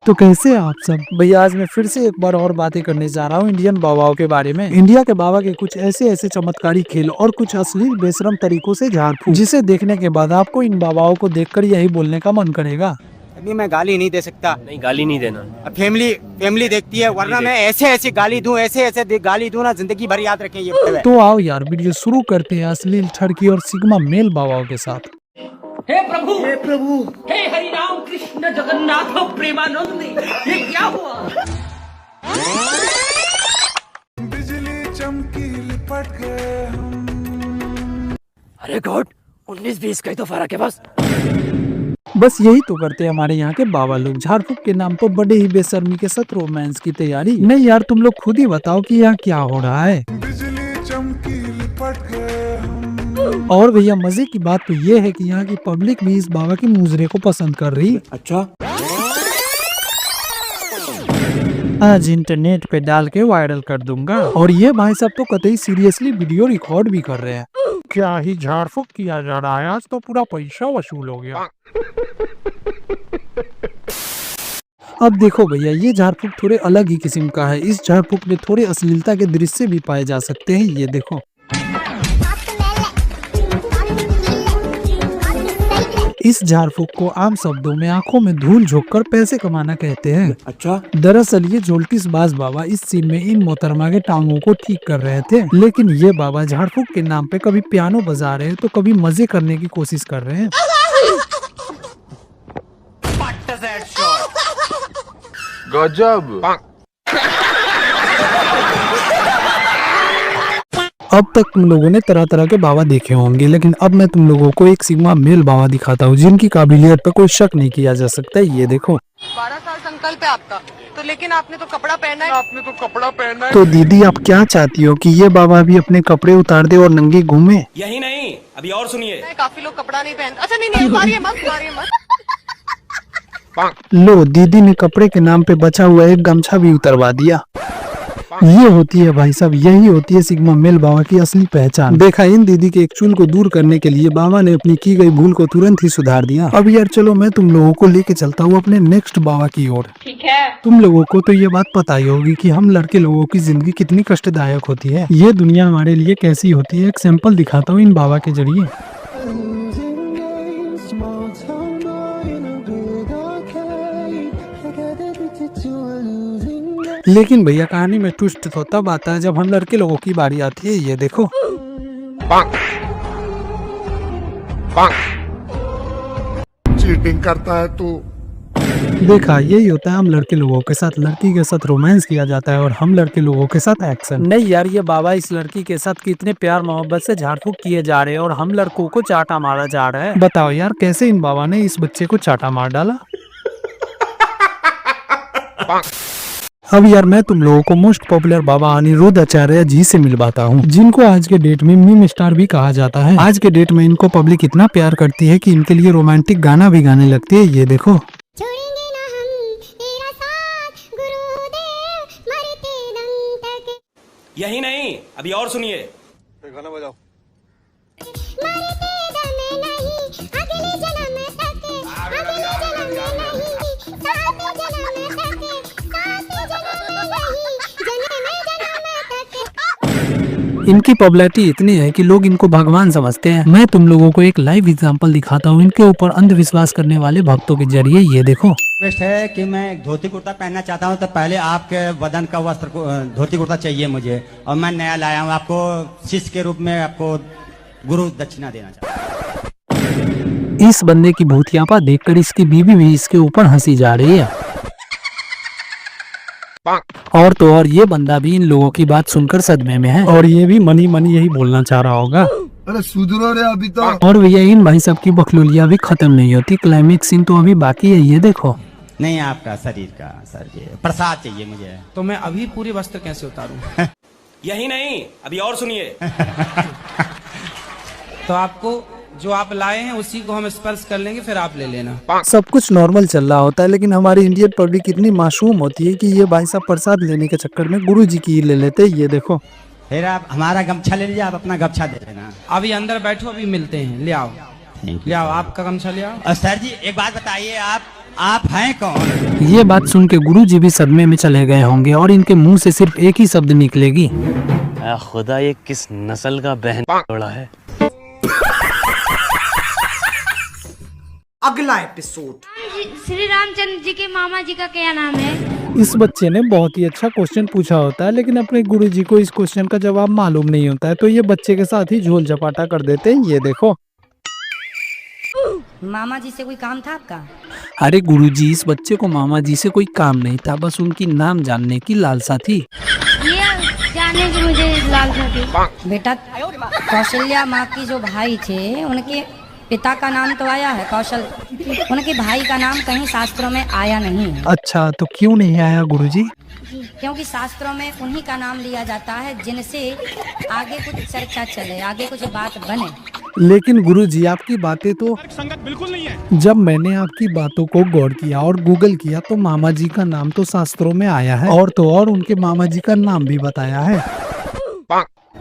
तो कैसे हैं आप सब भैया। आज मैं फिर से एक बार और बातें करने जा रहा हूँ इंडियन बाबाओं के बारे में। इंडिया के बाबा के कुछ ऐसे ऐसे चमत्कारी खेल और कुछ असली बेशरम तरीकों से झाड़ फूक, जिसे देखने के बाद आपको इन बाबाओं को देखकर यही बोलने का मन करेगा। अभी मैं गाली नहीं दे सकता। नहीं, गाली नहीं देना। फैमिली देखती है, वरना मैं ऐसे गाली दूं, ऐसे गाली दूं ना, जिंदगी भर याद रखें ये। तो आओ यार वीडियो शुरू करते हैं अश्लील ठरकी और सिग्मा मेल बाबाओं के साथ। हे प्रभु, हे हरि राम कृष्ण जगन्नाथ प्रेमानंद, ये क्या हुआ? बिजली चमकी लिपट गए हम। अरे गॉड, 19-20 का ही तो फर्क है बस। बस यही तो करते हैं हमारे यहाँ के बाबा लोग, झाड़ फूक के नाम पर बड़े ही बेशर्मी के साथ रोमांस की तैयारी। नहीं यार तुम लोग खुद ही बताओ कि यहाँ क्या हो रहा है। बिजली चमकी लिपट गए हम। और भैया मजे की बात तो ये है कि यहाँ की पब्लिक भी इस बाबा की मुजरे को पसंद कर रही। अच्छा, आज इंटरनेट पे डाल के वायरल कर दूंगा। और ये भाई साहब तो कतई सीरियसली वीडियो रिकॉर्ड भी कर रहे हैं। क्या ही झाड़ फूक किया जा रहा है, आज तो पूरा पैसा वसूल हो गया। अब देखो भैया ये झाड़ फूक थोड़े अलग ही किस्म का है। इस झाड़ फूक में थोड़े अश्लीलता के दृश्य भी पाए जा सकते हैं। ये देखो इस झाड़ फूक को आम शब्दों में आंखों में धूल झोंककर पैसे कमाना कहते हैं। अच्छा। दरअसल ये जोल्टिस बाज बाबा इस सीन में इन मोहतरमा के टांगों को ठीक कर रहे थे, लेकिन ये बाबा झाड़ फूक के नाम पे कभी पियानो बजा रहे हैं तो कभी मजे करने की कोशिश कर रहे हैं। गजब। अब तक तुम लोगों ने तरह तरह के बाबा देखे होंगे, लेकिन अब मैं तुम लोगों को एक सिग्मा मेल बाबा दिखाता हूँ जिनकी काबिलियत पे कोई शक नहीं किया जा सकता। ये देखो 12 साल संकल्प है आपका, तो लेकिन आपने तो कपड़ा पहना है। तो दीदी आप क्या चाहती हो कि ये बाबा भी अपने कपड़े उतार दे और नंगे घूमे? यही नहीं, अभी और सुनिए। काफी लोग कपड़ा नहीं पहनते। अच्छा नहीं, उतारिए मत। लो दीदी ने कपड़े के नाम पे बचा हुआ एक गमछा भी उतरवा दिया। ये होती है भाई साहब, यही होती है सिग्मा मेल बाबा की असली पहचान। देखा इन दीदी के एक चूल को दूर करने के लिए बाबा ने अपनी की गई भूल को तुरंत ही सुधार दिया। अब यार चलो मैं तुम लोगों को लेके चलता हूँ अपने नेक्स्ट बाबा की ओर। ठीक है। तुम लोगों को तो ये बात पता ही होगी कि हम लड़के लोगों की जिंदगी कितनी कष्टदायक होती है। ये दुनिया हमारे लिए कैसी होती है एक सैंपल दिखाता हूँ इन बाबा के जरिए। लेकिन भैया कहानी में ट्विस्ट तो तब आता है जब हम लड़के लोगों की बारी आती है। ये देखो चीटिंग करता है तू। देखा यही होता है हम लड़के लोगों के साथ। लड़की के साथ रोमांस किया जाता है और हम लड़के लोगों के साथ एक्शन। नहीं यार ये बाबा इस लड़की के साथ कितने प्यार मोहब्बत से झाड़ फूक किए जा रहे हैं और हम लड़कों को चाटा मारा जा रहा है। बताओ यार कैसे इन बाबा ने इस बच्चे को चाटा मार डाला। अब यार मैं तुम लोगों को मोस्ट पॉपुलर बाबा अनिरुद्ध आचार्य जी से मिलवाता हूँ, जिनको आज के डेट में मीम स्टार भी कहा जाता है। आज के डेट में इनको पब्लिक इतना प्यार करती है कि इनके लिए रोमांटिक गाना भी गाने लगती है। ये देखो यही नहीं, अभी और सुनिए। गाना बजाओ। इनकी पॉपुलैरिटी इतनी है कि लोग इनको भगवान समझते हैं। मैं तुम लोगों को एक लाइव एग्जांपल दिखाता हूँ इनके ऊपर अंधविश्वास करने वाले भक्तों के जरिए। ये देखो रिक्वेस्ट है कि मैं धोती कुर्ता पहनना चाहता हूँ, तो पहले आपके बदन का वस्त्र को धोती कुर्ता चाहिए मुझे, और मैं नया लाया हूँ। आपको शिष्य के रूप में आपको गुरु दक्षिणा देना चाहता हूँ। इस बंदे की भूतियापा देखकर इसकी बीवी भी इसके ऊपर हंसी जा रही है। और तो और ये बंदा भी इन लोगों की बात सुनकर सदमे में है और ये भी मनी यही बोलना चाह रहा होगा। अरे सुधरो रे अभी तो। और भैया इन भाई सब की बखलुलिया भी खत्म नहीं होती, क्लाइमेक्स सीन तो अभी बाकी है। ये देखो नहीं आपका शरीर का सर ये प्रसाद चाहिए मुझे। तो मैं अभी पूरे वस्त्र कैसे उतारूं? यही नहीं, अभी और सुनिए। तो आपको जो आप लाए हैं उसी को हम स्पर्श कर लेंगे, फिर आप ले लेना। सब कुछ नॉर्मल चल रहा होता है, लेकिन हमारी इंडियन पब्लिक इतनी मासूम होती है कि ये भाई साहब प्रसाद लेने के चक्कर में गुरु जी की ले लेते हैं। ये देखो फिर आप हमारा गमछा ले लीजिए, आप अपना गमछा दे देना। अभी अंदर बैठो, अभी मिलते हैं। ले आओ, ले आओ आपका गमछा ले आओ। और सर जी एक बात बताइए, आप आप हैं कौन? ये बात सुन के गुरुजी भी सदमे में चले गए होंगे और इनके मुंह से सिर्फ एक ही शब्द निकलेगी, खुदा ये किस नस्ल का बहन जोड़ा है। अगला एपिसोड। श्री रामचंद्र जी के मामा जी का क्या नाम है? इस बच्चे ने बहुत ही अच्छा क्वेश्चन पूछा होता है, लेकिन अपने गुरुजी को इस क्वेश्चन का जवाब मालूम नहीं होता है, तो ये बच्चे के साथ ही झोल झपाटा कर देते हैं। ये देखो। मामा जी से कोई काम था आपका? अरे गुरुजी, इस बच्चे को मामा जी से कोई काम नहीं था, बस उनकी नाम जानने की लालसा थी। ये जाने की मुझे लालसा थी। बेटा, कौशल्या माँ की जो भाई थे उनके पिता का नाम तो आया है कौशल, उनके भाई का नाम कहीं शास्त्रों में आया नहीं है। अच्छा, तो क्यों नहीं आया गुरुजी? क्योंकि शास्त्रों में उन्हीं का नाम लिया जाता है जिनसे आगे कुछ चर्चा चले, आगे कुछ बात बने। लेकिन गुरुजी, आपकी बातें तो बिल्कुल नहीं है। जब मैंने आपकी बातों को गौर किया और गूगल किया तो मामा जी का नाम तो शास्त्रों में आया है, और तो और उनके मामा जी का नाम भी बताया है।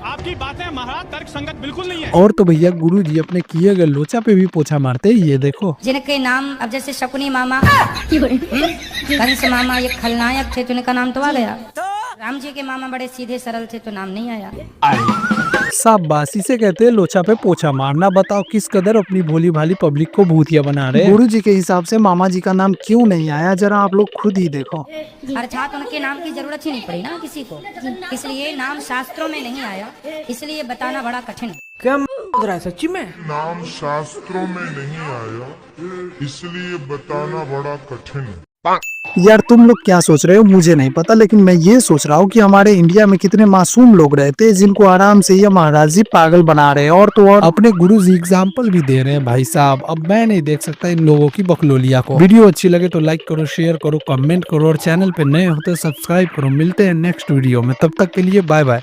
आपकी बातें महाराज तर्क संगत बिल्कुल नहीं है। और तो भैया गुरुजी अपने किए गए लोचा पे भी पोछा मारते हैं। ये देखो। जिनके नाम अब जैसे शकुनी मामा, कंस मामा, ये खलनायक थे तो उनका नाम तो आ गया। राम जी के मामा बड़े सीधे सरल थे तो नाम नहीं आया। शाबाश, इसे कहते हैं लोचा पे पोछा मारना। बताओ किस कदर अपनी भोली भाली पब्लिक को भूतिया बना रहे हैं। गुरुजी के हिसाब से मामा जी का नाम क्यों नहीं आया, जरा आप लोग खुद ही देखो। अर्थात उनके नाम की जरूरत ही नहीं पड़ी ना किसी को, इसलिए नाम शास्त्रों में नहीं आया, इसलिए बताना बड़ा कठिन है। क्या रहा है सच्ची में? नाम शास्त्रों में नहीं आया, इसलिए बताना बड़ा कठिन है। यार तुम लोग क्या सोच रहे हो मुझे नहीं पता, लेकिन मैं ये सोच रहा हूँ कि हमारे इंडिया में कितने मासूम लोग रहते हैं जिनको आराम से ये महाराज जी पागल बना रहे हैं, और तो और अपने गुरुजी एग्जाम्पल भी दे रहे हैं। भाई साहब, अब मैं नहीं देख सकता इन लोगों की बकलोलिया को। वीडियो अच्छी लगे तो लाइक करो, शेयर करो, कमेंट करो, और चैनल पे नए हो तो सब्सक्राइब करो। मिलते हैं नेक्स्ट वीडियो में, तब तक के लिए बाय बाय।